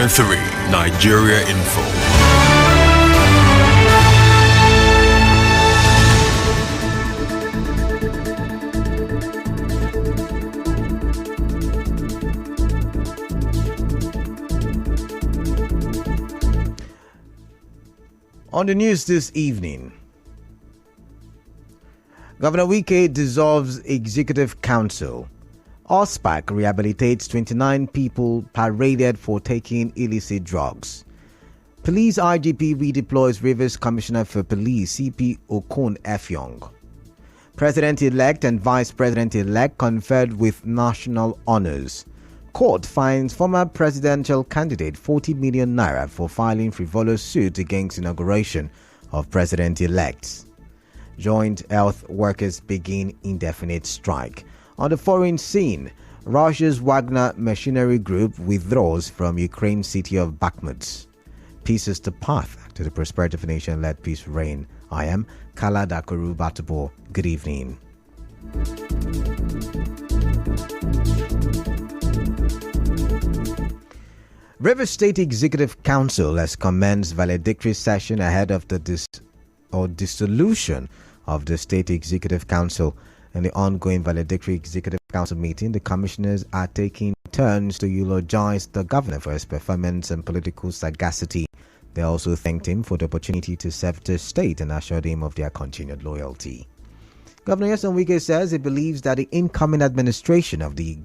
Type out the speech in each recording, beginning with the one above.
3 Nigeria Info. On the news this evening, Governor Wike dissolves Executive Council. OSPAC rehabilitates 29 people paraded for taking illicit drugs. Police IGP redeploys Rivers Commissioner for Police CP Okon Efyong. President-elect and Vice President-elect conferred with national honors. Court finds former presidential candidate 40 million naira for filing frivolous suit against inauguration of president-elect. Joint health workers begin indefinite strike. On the foreign scene, Russia's Wagner machinery group withdraws from Ukraine's city of Bakhmut. Peace is the path to the prosperity of a nation. Let peace reign. I am Kala Dakuru Batubo. Good evening. Rivers State Executive Council has commenced valedictory session ahead of the dissolution of the State Executive Council. In the ongoing valedictory Executive Council meeting, the commissioners are taking turns to eulogize the governor for his performance and political sagacity. They also thanked him for the opportunity to serve the state and assured him of their continued loyalty. Governor Wike says he believes that the incoming administration of the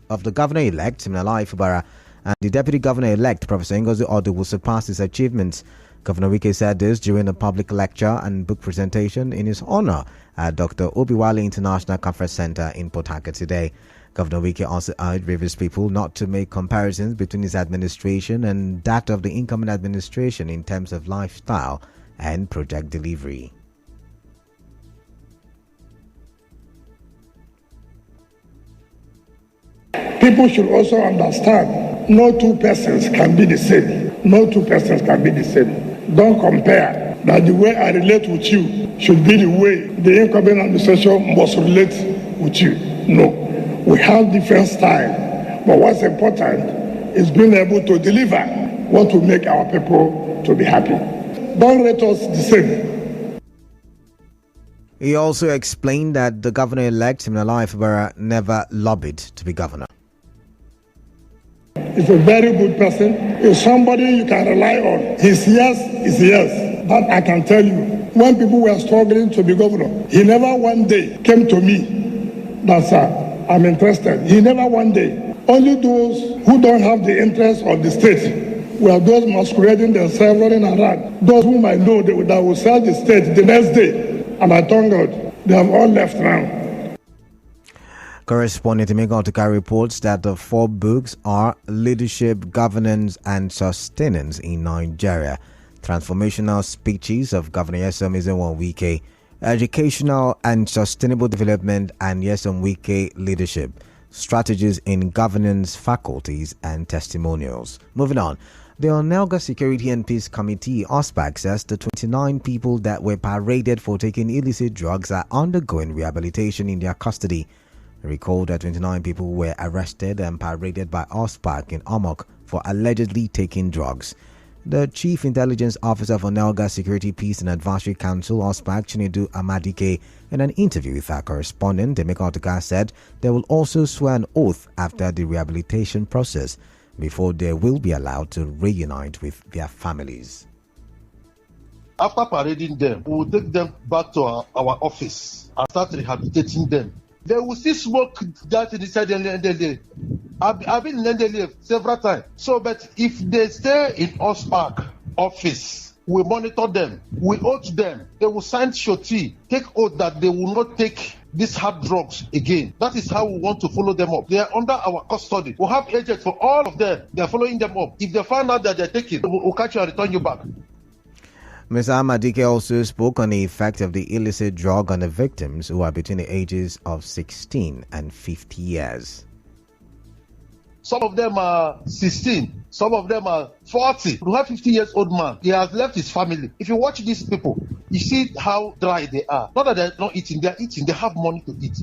governor-elect, Siminalayi Fubara, and the Deputy Governor-elect, Professor Ngozi Odu, will surpass his achievements. Governor Wike said this during a public lecture and book presentation in his honor at Dr. Obiwale International Conference Center in Port Harcourt today. Governor Wike also urged Rivers people not to make comparisons between his administration and that of the incoming administration in terms of lifestyle and project delivery. People should also understand no two persons can be the same. No two persons can be the same. Don't compare that the way I relate with you should be the way the incoming administration must relate with you. No. We have different styles. But what's important is being able to deliver what will make our people to be happy. Don't rate us the same. He also explained that the governor-elect, Siminalayi Fubara, never lobbied to be governor. He's a very good person. He's somebody you can rely on. His yes is yes. That I can tell you. When people were struggling to be governor, he never one day came to me that, sir, I'm interested. He never one day. Only those who don't have the interest of the state were those masquerading themselves running around. Those whom I know that will sell the state the next day. And I thank God, they have all left now. Correspondent Megotika reports that the 4 books are Leadership, Governance and Sustenance in Nigeria, Transformational Speeches of Governor Nyesom Wike, Educational and Sustainable Development and Nyesom Wike Leadership, Strategies in Governance Faculties and Testimonials. Moving on. The Onelga Security and Peace Committee, OSPAC, says the 29 people that were paraded for taking illicit drugs are undergoing rehabilitation in their custody. Recall that 29 people were arrested and paraded by OSPAC in Omok for allegedly taking drugs. The Chief Intelligence Officer of Onelga Security, Peace and Advisory Council, OSPAC, Chinedu Amadike, in an interview with our correspondent, Emeka Otuka, said they will also swear an oath after the rehabilitation process before they will be allowed to reunite with their families. After parading them, we will take them back to our office and start rehabilitating them. They will still smoke that inside the Ndele. I've been in Ndele several times. So, but if they stay in OSPAC office, we monitor them, we oath them, they will sign surety, take oath that they will not take these hard drugs again. That is how we want to follow them up. They are under our custody. We have agents for all of them. They are following them up. If they find out that they're taking, we'll catch you and return you back. Mr. Amadike also spoke on the effect of the illicit drug on the victims who are between the ages of 16 and 50 years. Some of them are 16. Some of them are 40. We have 50 years old man. He has left his family. If you watch these people, you see how dry they are. Not that they're not eating. They're eating. They have money to eat.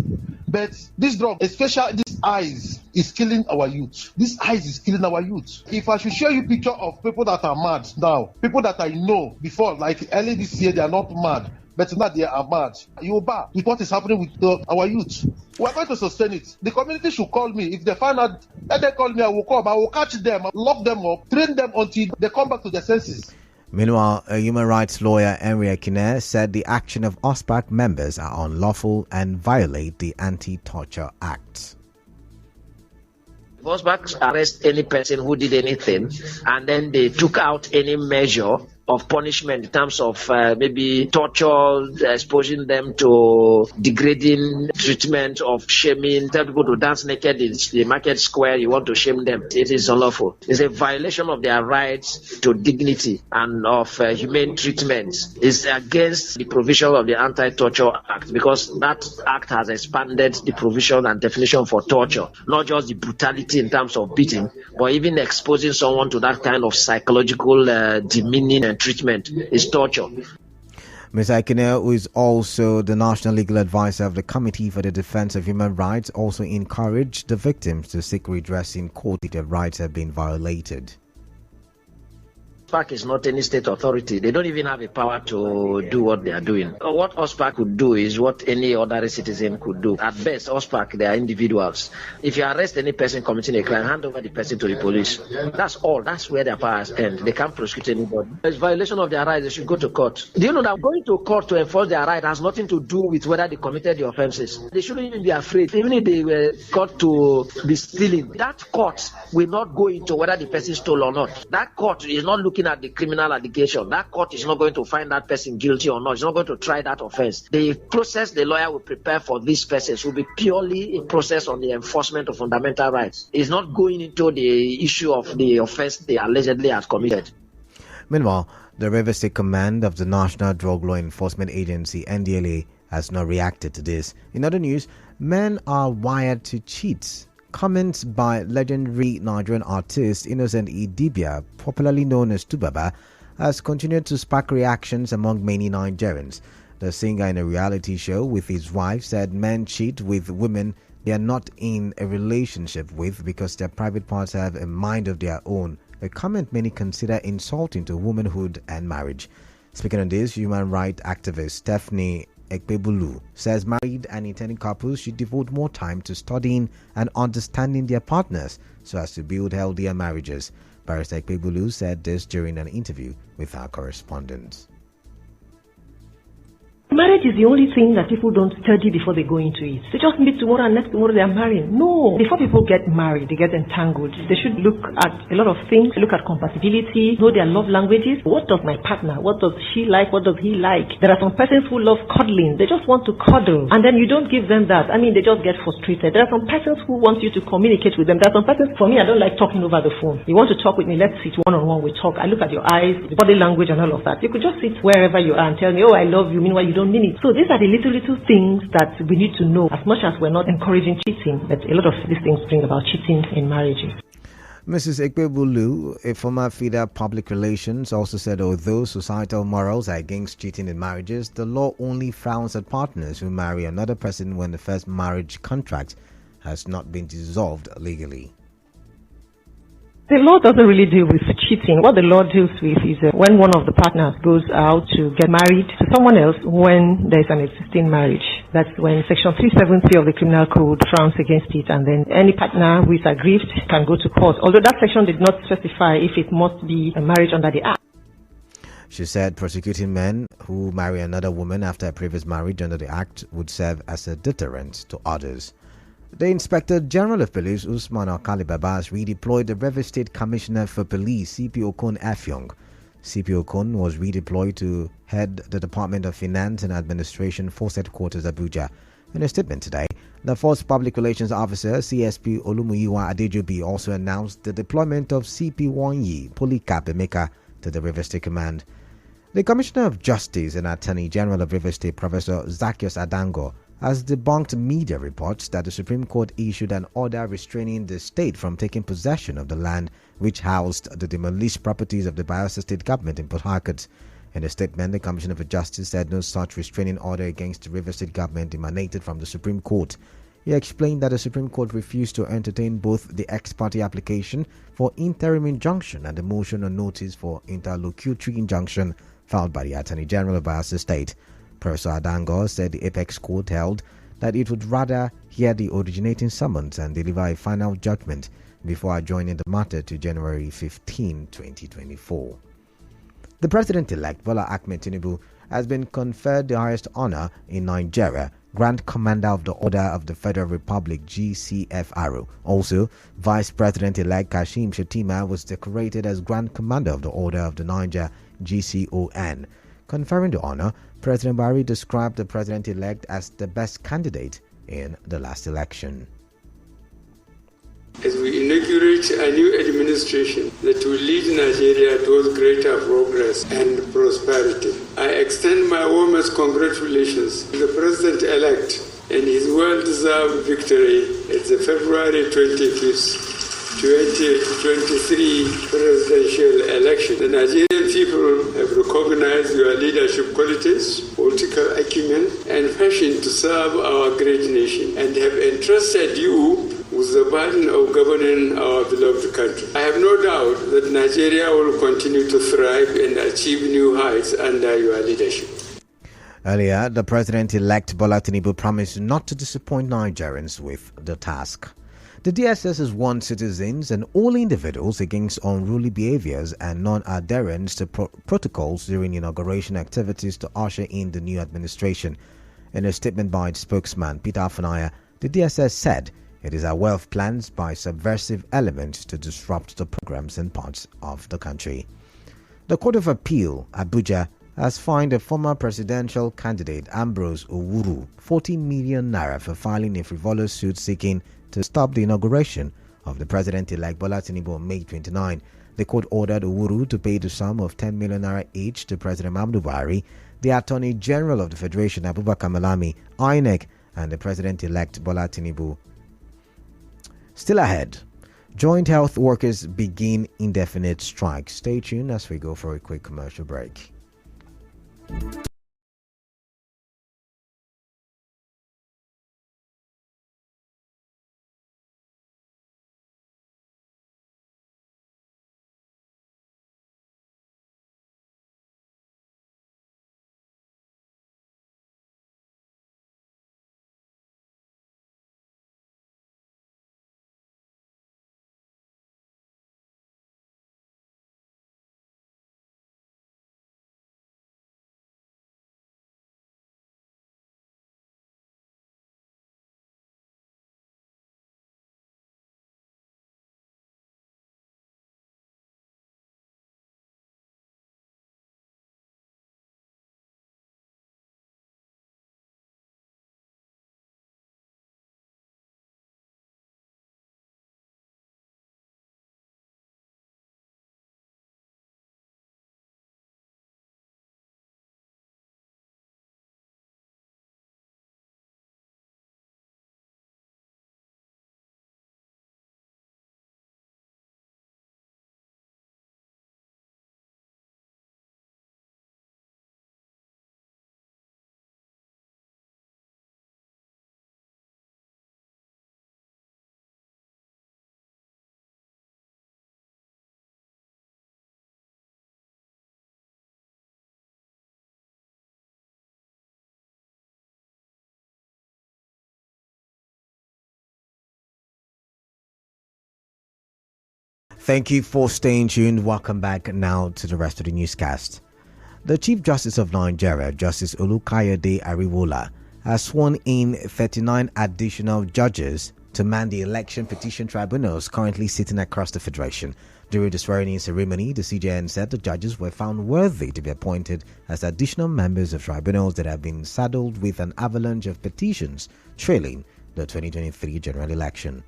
But this drug, especially this This eyes is killing our youth. This eyes is killing our youth. If I should show you picture of people that are mad now, people that I know before, like early this year, they are not mad. But now they are mad. You bad with what is happening with our youth. We are going to sustain it. The community should call me. If they find out, let them call me. I will come. I will catch them, lock them up, train them until they come back to their senses. Meanwhile, a human rights lawyer, Henry Ekine, said the action of OSPAC members are unlawful and violate the Anti-Torture Act. OSPAC arrest any person who did anything, and then they took out any measure of punishment in terms of maybe torture, exposing them to degrading treatment, of shaming, tell people to dance naked in the market square, you want to shame them. It is unlawful. It's a violation of their rights to dignity and of humane treatment. It's against the provision of the Anti-Torture Act, because that act has expanded the provision and definition for torture, not just the brutality in terms of beating, but even exposing someone to that kind of psychological demeaning and treatment is torture. Ms. Ekine, who is also the National Legal Advisor of the Committee for the Defense of Human Rights, also encouraged the victims to seek redress in court if their rights have been violated. OSPAC is not any state authority. They don't even have a power to do what they are doing. What OSPAC could do is what any other citizen could do. At best, OSPAC, they are individuals. If you arrest any person committing a crime, hand over the person to the police. That's all. That's where their powers end. They can't prosecute anybody. It's violation of their rights. They should go to court. Do you know that going to court to enforce their right has nothing to do with whether they committed the offenses? They shouldn't even be afraid. Even if they were caught to be stealing, that court will not go into whether the person stole or not. That court is not looking at the criminal allegation. That court is not going to find that person guilty or not. It's not going to try that offense. The process the lawyer will prepare for these persons will be purely a process on the enforcement of fundamental rights. It's not going into the issue of the offense they allegedly have committed. Meanwhile, the River State Command of the National Drug Law Enforcement Agency, NDLA, has not reacted to this. In other news, men are wired to cheat. Comments by legendary Nigerian artist Innocent Idibia, popularly known as Tubaba, has continued to spark reactions among many Nigerians. The singer in a reality show with his wife said men cheat with women they are not in a relationship with because their private parts have a mind of their own, a comment many consider insulting to womanhood and marriage. Speaking on this, human rights activist Stephanie Ekpebulu says married and intending couples should devote more time to studying and understanding their partners so as to build healthier marriages. Barrister Ekpebulu said this during an interview with our correspondent. Marriage is the only thing that people don't study before they go into it. They just meet tomorrow and next tomorrow they are marrying. No. Before people get married, they get entangled. They should look at a lot of things, look at compatibility, know their love languages. What does my partner, what does she like, what does he like? There are some persons who love cuddling. They just want to cuddle. And then you don't give them that. They just get frustrated. There are some persons who want you to communicate with them. There are some persons, for me, I don't like talking over the phone. You want to talk with me, let's sit one-on-one, we talk. I look at your eyes, the body language and all of that. You could just sit wherever you are and tell me, oh, I love you, meanwhile you don't mean it. So these are the little things that we need to know. As much as we're not encouraging cheating, but a lot of these things bring about cheating in marriages. Mrs. Ekpebulu, a former FIDA public relations, also said although societal morals are against cheating in marriages, the law only frowns at partners who marry another person when the first marriage contract has not been dissolved legally. The law doesn't really deal with cheating. What the law deals with is when one of the partners goes out to get married to someone else when there's an existing marriage. That's when Section 370 of the Criminal Code frowns against it, and then any partner who is aggrieved can go to court. Although that section did not specify if it must be a marriage under the Act. She said prosecuting men who marry another woman after a previous marriage under the Act would serve as a deterrent to others. The Inspector General of Police, Usman Alkali-Baba, has redeployed the River State Commissioner for Police, CP Okon Effiong. CP Okon was redeployed to head the Department of Finance and Administration Force Headquarters, Abuja. In a statement today, the Force Public Relations Officer, CSP Olumuyiwa Adejobi, also announced the deployment of CP Wonyi Polycarp Emeka to the River State Command. The Commissioner of Justice and Attorney General of River State, Professor Zacchaeus Adango, has debunked media reports that the Supreme Court issued an order restraining the state from taking possession of the land which housed the demolished properties of the Bayelsa State government in Port Harcourt. In a statement, the Commissioner for Justice said no such restraining order against the River State government emanated from the Supreme Court. He explained that the Supreme Court refused to entertain both the ex parte application for interim injunction and the motion on notice for interlocutory injunction filed by the Attorney General of Bayelsa State. Professor Adango said the Apex Court held that it would rather hear the originating summons and deliver a final judgment before adjourning the matter to January 15, 2024. The President-elect Bola Ahmed Tinubu has been conferred the highest honor in Nigeria, Grand Commander of the Order of the Federal Republic GCFR. Also, Vice President-elect Kashim Shettima was decorated as Grand Commander of the Order of the Niger GCON. Conferring the honor, President Buhari described the President-elect as the best candidate in the last election. As we inaugurate a new administration that will lead Nigeria towards greater progress and prosperity, I extend my warmest congratulations to the President-elect and his well-deserved victory at the February 25th, 2023 presidential election. The Nigerian people have recognized your leadership qualities, political acumen, and passion to serve our great nation, and have entrusted you with the burden of governing our beloved country. I have no doubt that Nigeria will continue to thrive and achieve new heights under your leadership. Earlier, the President-elect Bola Tinubu promised not to disappoint Nigerians with the task. The DSS has warned citizens and all individuals against unruly behaviors and non-adherence to protocols during inauguration activities to usher in the new administration. In a statement by its spokesman, Peter Afanaya, the DSS said it is aware of plans by subversive elements to disrupt the programs in parts of the country. The Court of Appeal, Abuja, has fined a former presidential candidate, Ambrose Owuru, 40 million naira for filing a frivolous suit seeking to stop the inauguration of the President-elect Bola Tinubu on May 29. The court ordered Owuru to pay the sum of 10 million naira each to President Muhammadu Buhari, the Attorney General of the Federation, Abubakar Malami, INEC, and the President-elect Bola Tinubu. Still ahead, joint health workers begin indefinite strike. Stay tuned as we go for a quick commercial break. Thank you for staying tuned. Welcome back now to the rest of the newscast. The Chief Justice of Nigeria, Justice Olukayode Ariwola, has sworn in 39 additional judges to man the election petition tribunals currently sitting across the Federation. During the swearing-in ceremony, the CJN said the judges were found worthy to be appointed as additional members of tribunals that have been saddled with an avalanche of petitions trailing the 2023 general election.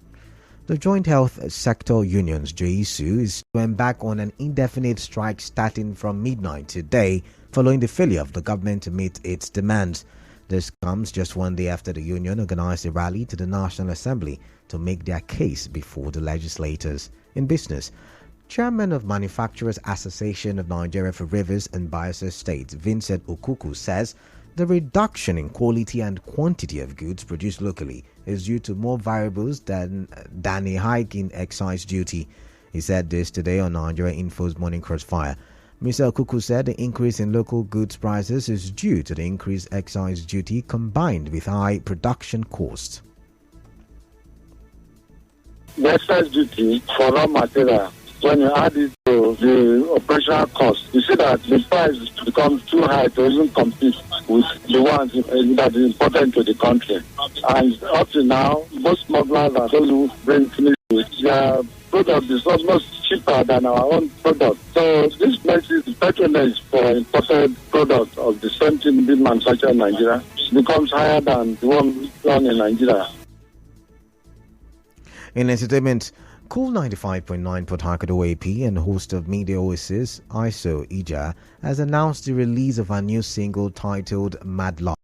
The Joint Health Sector Unions, JESU, is to embark on an indefinite strike starting from midnight today following the failure of the government to meet its demands. This comes just one day after the union organized a rally to the National Assembly to make their case before the legislators. In business, Chairman of Manufacturers Association of Nigeria for Rivers and Bayelsa State, Vincent Okuku, says The reduction in quality and quantity of goods produced locally is due to more variables than a hike in excise duty. He said this today on Nigeria Info's Morning Crossfire. Mr. Okuku said the increase in local goods prices is due to the increased excise duty combined with high production costs. The excise duty for raw material, when you add it to the operational cost, you see that the price becomes too high to even compete with the ones that is important to the country. And up to now, most smugglers are those who bring finished with their product is almost cheaper than our own product. So this makes it patronage for imported products of the same thing being manufactured in Nigeria becomes higher than the one done in Nigeria. In entertainment, Cool 95.9 Port Harcourt OAP and host of Media Oasis, ISO Ija, has announced the release of a new single titled Mad Love.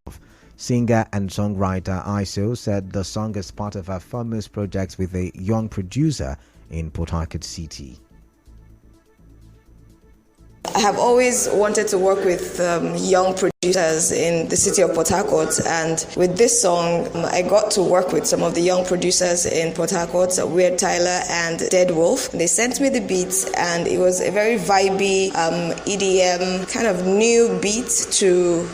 Singer and songwriter ISO said the song is part of her famous projects with a young producer in Port Harcourt City. I have always wanted to work with young producers in the city of Port Harcourt, and with this song, I got to work with some of the young producers in Port Harcourt, Weird Tyler and Dead Wolf. They sent me the beats, and it was a very vibey EDM kind of new beat to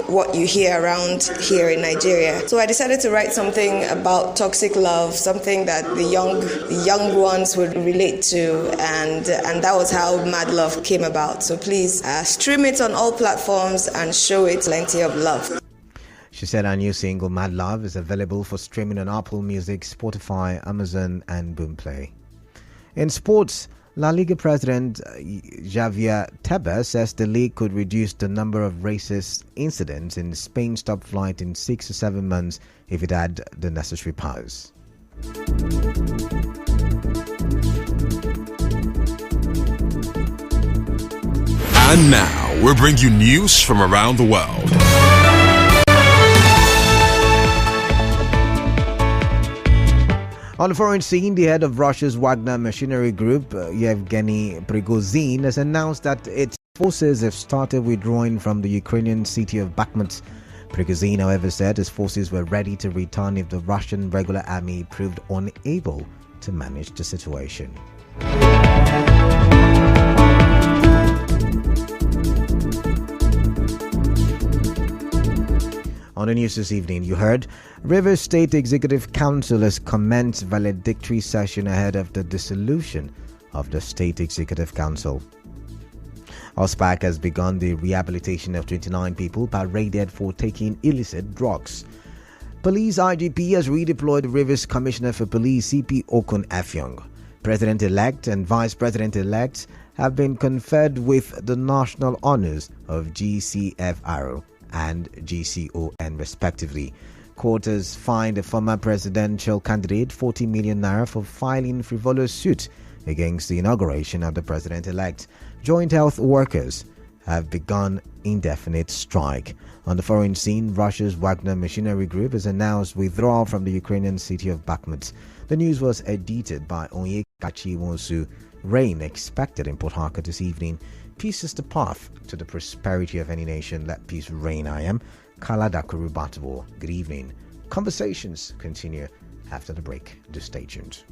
what you hear around here in Nigeria. So I decided to write something about toxic love, something that the young ones would relate to, and that was how Mad Love came about. So please stream it on all platforms and show it plenty of love. She said her new single Mad Love is available for streaming on Apple Music, Spotify, Amazon and Boomplay. In sports, La Liga president Javier Tebas says the league could reduce the number of racist incidents in Spain's top flight in 6 to 7 months if it had the necessary powers. And now, we'll bring you news from around the world. On the foreign scene, the head of Russia's Wagner machinery group, Yevgeny Prigozhin, has announced that its forces have started withdrawing from the Ukrainian city of Bakhmut. Prigozhin, however, said his forces were ready to return if the Russian regular army proved unable to manage the situation. On the news this evening, you heard Rivers State Executive Council has commenced valedictory session ahead of the dissolution of the State Executive Council. OSPAC has begun the rehabilitation of 29 people paraded for taking illicit drugs. Police IGP has redeployed Rivers Commissioner for Police CP Okun Afyong. President-elect and Vice President-elect have been conferred with the national honors of GCFRO and GCON respectively. Court has fined a former presidential candidate 40 million naira for filing frivolous suit against the inauguration of the president-elect. Joint health workers have begun indefinite strike. On the foreign scene, Russia's Wagner machinery group has announced withdrawal from the Ukrainian city of Bakhmut. The news was edited by Onyekachi Wonsu. Rain expected in Port Harcourt this evening. Peace is the path to the prosperity of any nation. Let peace reign. I am Kalada Kurubatovo. Good evening. Conversations continue after the break. Do stay tuned.